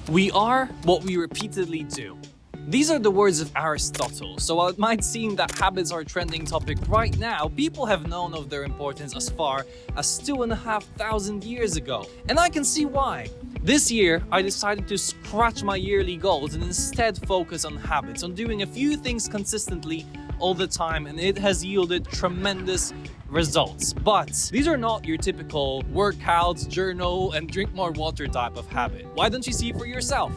We are what we repeatedly do. These are the words of Aristotle, so while it might seem that habits are a trending topic right now, people have known of their importance as far as 2,500 years ago. And I can see why. This year, I decided to scratch my yearly goals and instead focus on habits, on doing a few things consistently all the time, and it has yielded tremendous results. But these are not your typical workouts, journal, and drink more water type of habit. Why don't you see for yourself?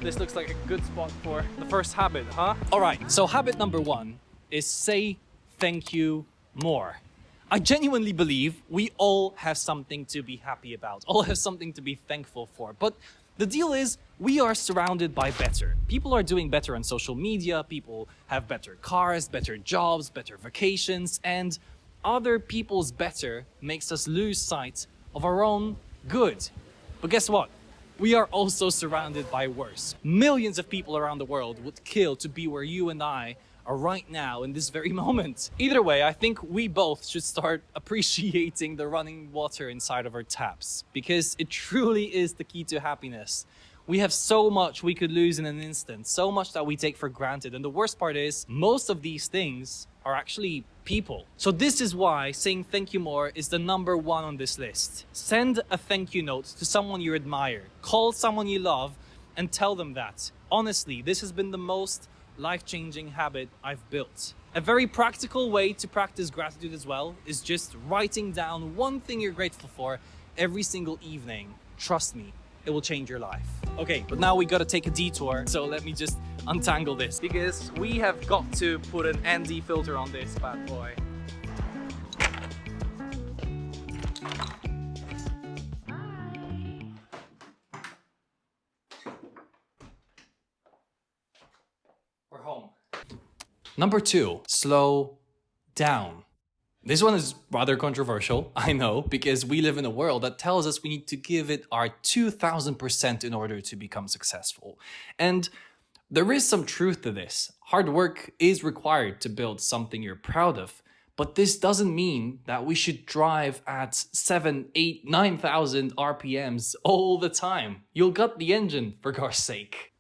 This looks like a good spot for the first habit, huh? Alright, so habit number 1 is say thank you more. I genuinely believe we all have something to be happy about, all have something to be thankful for, but the deal is we are surrounded by better. People are doing better on social media, people have better cars, better jobs, better vacations, and other people's better makes us lose sight of our own good. But guess what? We are also surrounded by worse. Millions of people around the world would kill to be where you and I are right now in this very moment. Either way, I think we both should start appreciating the running water inside of our taps, because it truly is the key to happiness. We have so much we could lose in an instant, so much that we take for granted. And the worst part is, most of these things are actually people. So this is why saying thank you more is the number 1 on this list. Send a thank you note to someone you admire. Call someone you love and tell them that. Honestly, this has been the most life-changing habit I've built. A very practical way to practice gratitude as well is just writing down one thing you're grateful for every single evening. Trust me, it will change your life. Okay, but now we gotta take a detour, so let me just untangle this, because we have got to put an ND filter on this bad boy. We're home. Number 2, slow down. This one is rather controversial, I know, because we live in a world that tells us we need to give it our 2000% in order to become successful. And there is some truth to this. Hard work is required to build something you're proud of, but this doesn't mean that we should drive at 7, 8, 9,000 RPMs all the time. You'll gut the engine, for God's sake.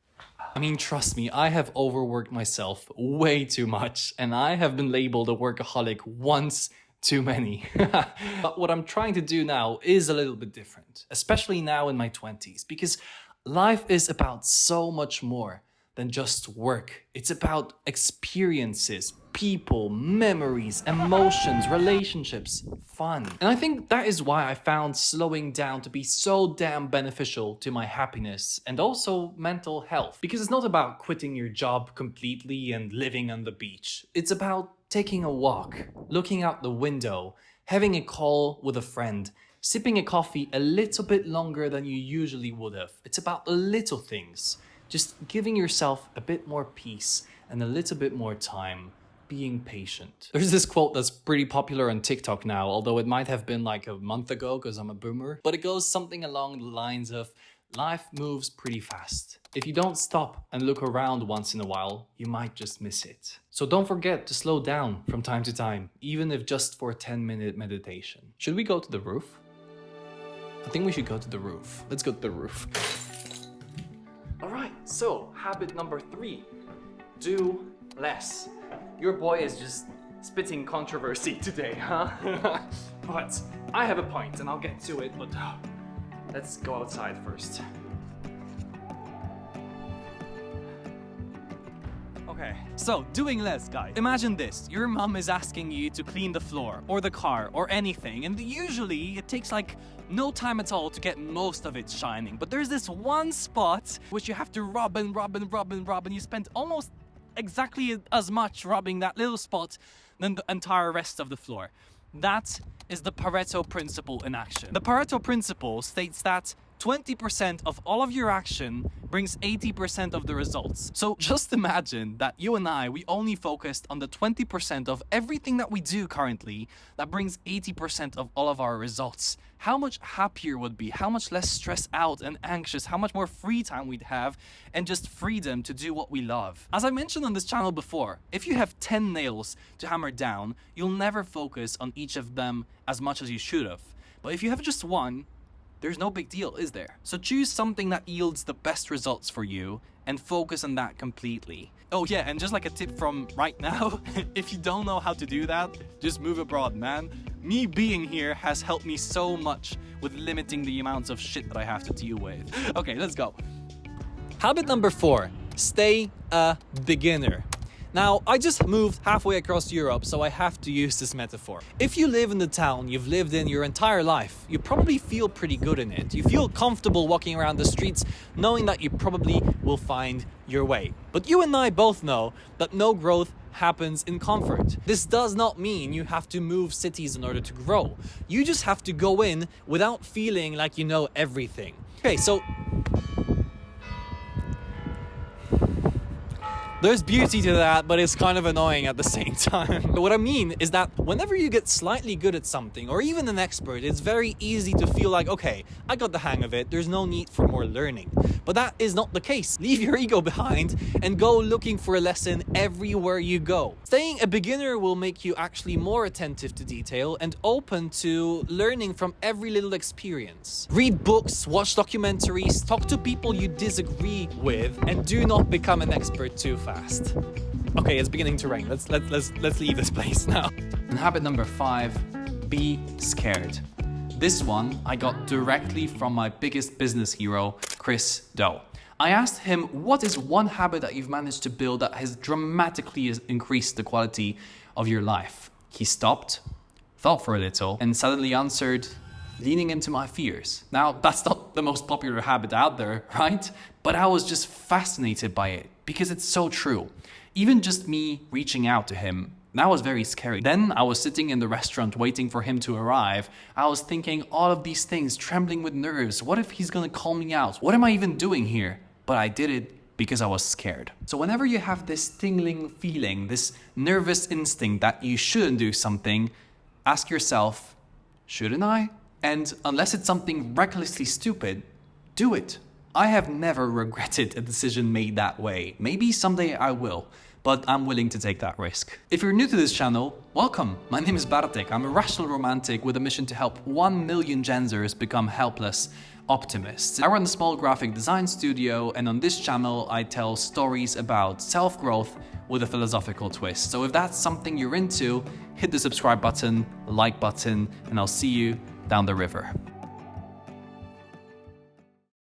I mean, trust me, I have overworked myself way too much, and I have been labeled a workaholic once too many. But what I'm trying to do now is a little bit different, especially now in my 20s, because life is about so much more than just work. It's about experiences, people, memories, emotions, relationships, fun. And I think that is why I found slowing down to be so damn beneficial to my happiness and also mental health. Because it's not about quitting your job completely and living on the beach. It's about taking a walk, looking out the window, having a call with a friend, sipping a coffee a little bit longer than you usually would have. It's about the little things. Just giving yourself a bit more peace and a little bit more time, being patient. There's this quote that's pretty popular on TikTok now, although it might have been like a month ago because I'm a boomer, but it goes something along the lines of, life moves pretty fast. If you don't stop and look around once in a while, you might just miss it. So don't forget to slow down from time to time, even if just for a 10-minute meditation. Should we go to the roof? I think we should go to the roof. Let's go to the roof. Alright, so habit number 3, do less. Your boy is just spitting controversy today, huh? But I have a point and I'll get to it, but let's go outside first. Okay, so doing less, guys. Imagine this, your mom is asking you to clean the floor or the car or anything, and usually it takes like no time at all to get most of it shining. But there's this one spot which you have to rub and you spend almost exactly as much rubbing that little spot than the entire rest of the floor. That is the Pareto principle in action. The Pareto principle states that 20% of all of your action brings 80% of the results. So just imagine that you and I, we only focused on the 20% of everything that we do currently that brings 80% of all of our results. How much happier would be, how much less stressed out and anxious, how much more free time we'd have, and just freedom to do what we love. As I mentioned on this channel before, if you have 10 nails to hammer down, you'll never focus on each of them as much as you should have. But if you have just one, there's no big deal, is there? So choose something that yields the best results for you and focus on that completely. Oh yeah, and just like a tip from right now, if you don't know how to do that, just move abroad, man. Me being here has helped me so much with limiting the amounts of shit that I have to deal with. Okay, let's go. Habit number 4, stay a beginner. Now, I just moved halfway across Europe, so I have to use this metaphor. If you live in the town you've lived in your entire life, you probably feel pretty good in it. You feel comfortable walking around the streets, knowing that you probably will find your way. But you and I both know that no growth happens in comfort. This does not mean you have to move cities in order to grow. You just have to go in without feeling like you know everything. Okay, so there's beauty to that, but it's kind of annoying at the same time. But what I mean is that whenever you get slightly good at something, or even an expert, it's very easy to feel like, okay, I got the hang of it, there's no need for more learning. But that is not the case. Leave your ego behind and go looking for a lesson everywhere you go. Staying a beginner will make you actually more attentive to detail and open to learning from every little experience. Read books, watch documentaries, talk to people you disagree with, and do not become an expert too fast. Okay, it's beginning to rain. Let's leave this place now. And habit number 5, be scared. This one I got directly from my biggest business hero, Chris Do. I asked him, what is one habit that you've managed to build that has dramatically increased the quality of your life? He stopped, thought for a little, and suddenly answered, leaning into my fears. Now, that's not the most popular habit out there, right? But I was just fascinated by it because it's so true. Even just me reaching out to him, that was very scary. Then I was sitting in the restaurant waiting for him to arrive. I was thinking all of these things, trembling with nerves. What if he's gonna call me out? What am I even doing here? But I did it because I was scared. So whenever you have this tingling feeling, this nervous instinct that you shouldn't do something, ask yourself, shouldn't I? And unless it's something recklessly stupid, do it. I have never regretted a decision made that way. Maybe someday I will, but I'm willing to take that risk. If you're new to this channel, welcome. My name is Bartek. I'm a rational romantic with a mission to help 1 million Genzers become helpless optimists. I run a small graphic design studio, and on this channel I tell stories about self-growth with a philosophical twist. So if that's something you're into, hit the subscribe button, like button, and I'll see you down the river.